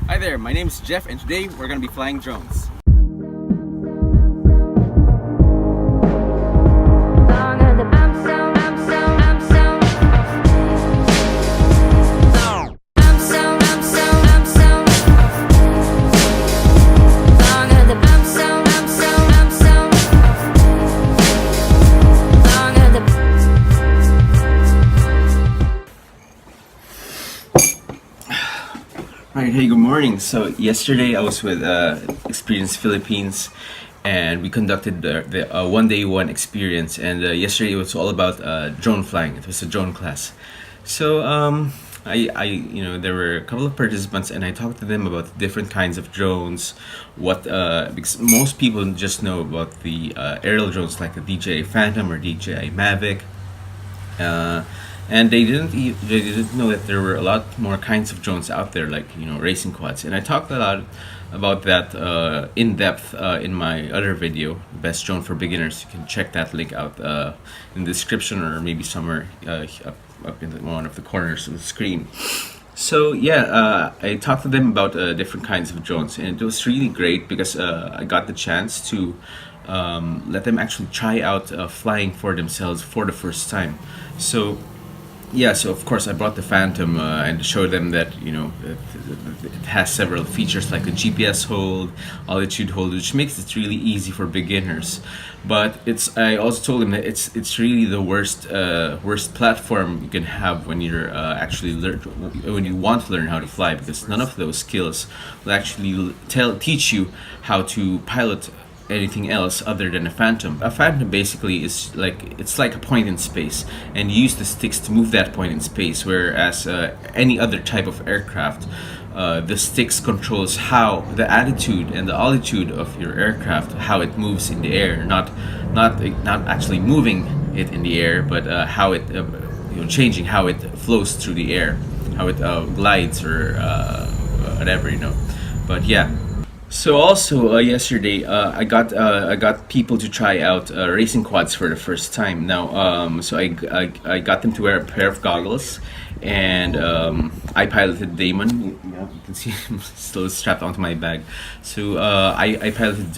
Hi there, my name is Jeff and today we're going to be flying drones. Alright, hey, good morning. So yesterday I was with Experience Philippines and we conducted the one day one experience, and yesterday it was all about drone flying. It was a drone class. So there were a couple of participants and I talked to them about different kinds of drones, because most people just know about the aerial drones like the DJI Phantom or DJI Mavic. Uh, and they didn't know that there were a lot more kinds of drones out there, like racing quads. And I talked a lot about that in depth in my other video, Best Drone for Beginners. You can check that link out in the description or maybe somewhere up in one of the corners of the screen. So yeah, I talked to them about different kinds of drones, and it was really great because I got the chance to let them actually try out flying for themselves for the first time. So yeah, so of course I brought the Phantom and showed them that it has several features like the GPS hold, altitude hold, which makes it really easy for beginners. But I also told them that it's really the worst platform you can have when you're when you want to learn how to fly, because none of those skills will actually teach you how to pilot anything else other than a Phantom. A Phantom basically is it's like a point in space, and you use the sticks to move that point in space. Whereas any other type of aircraft, the sticks controls how the attitude and the altitude of your aircraft, how it moves in the air, not actually moving it in the air, but how it changing how it flows through the air, how it glides or whatever. But yeah. So also yesterday I got people to try out racing quads for the first time. Now so I got them to wear a pair of goggles, and I piloted Damon. You can see him still strapped onto my bag. So I piloted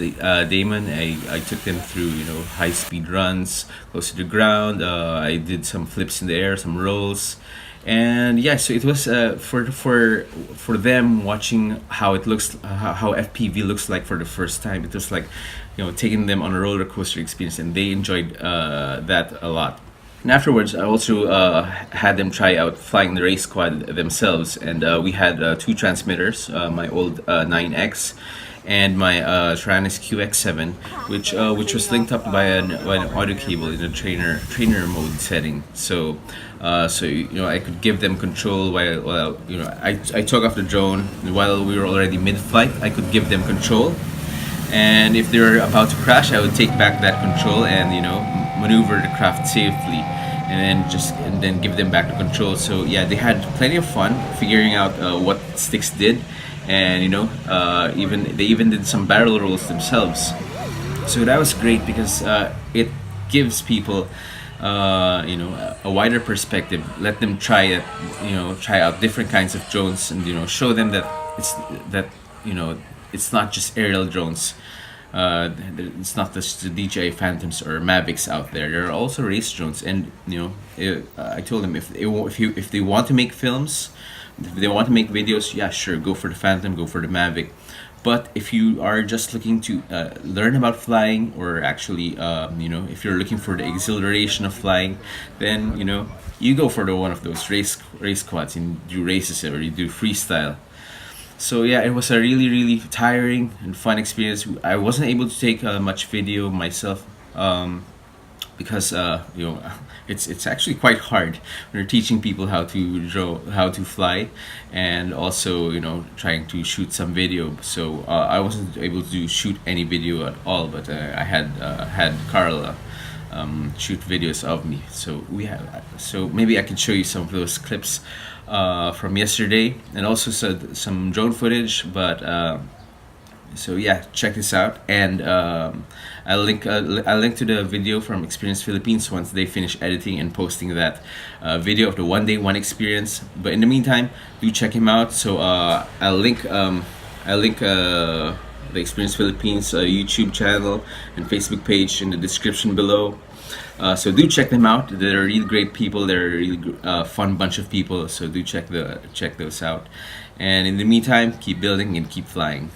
Damon. I took them through high speed runs close to the ground. I did some flips in the air, some rolls. And yeah, so it was for them watching how it looks, how FPV looks like for the first time. It was like taking them on a roller coaster experience, and they enjoyed that a lot. And afterwards, I also had them try out flying the race quad themselves, and we had two transmitters, my old 9X and my Tyrannus QX7, which was linked up by an audio cable in a trainer mode setting. So I could give them control while I took off the drone, and while we were already mid-flight, I could give them control. And if they were about to crash, I would take back that control and maneuver the craft safely, and then give them back the control. So yeah, they had plenty of fun figuring out what sticks did, and they even did some barrel rolls themselves. So that was great because it gives people a wider perspective. Let them try out different kinds of drones, and show them that it's not just aerial drones. It's not just the DJI Phantoms or Mavics out there. There are also race drones, and I told them if they want to make films, if they want to make videos, yeah, sure, go for the Phantom, go for the Mavic. But if you are just looking to learn about flying, or actually, if you're looking for the exhilaration of flying, then you go for one of those race quads and do races, or you do freestyle. So yeah, it was a really tiring and fun experience. I wasn't able to take much video myself because it's actually quite hard when you're teaching people how to fly, and also trying to shoot some video. So I wasn't able to shoot any video at all, but I had Carl shoot videos of me. So maybe I can show you some of those clips from yesterday, and also some drone footage. But So yeah, check this out, and I'll link to the video from Experience Philippines once they finish editing and posting that video of the one day one experience. But in the meantime, do check him out. So I'll link the Experience Philippines YouTube channel and Facebook page in the description below. So do check them out. They're really great people. They're a really fun bunch of people. So do check those out. And in the meantime, keep building and keep flying.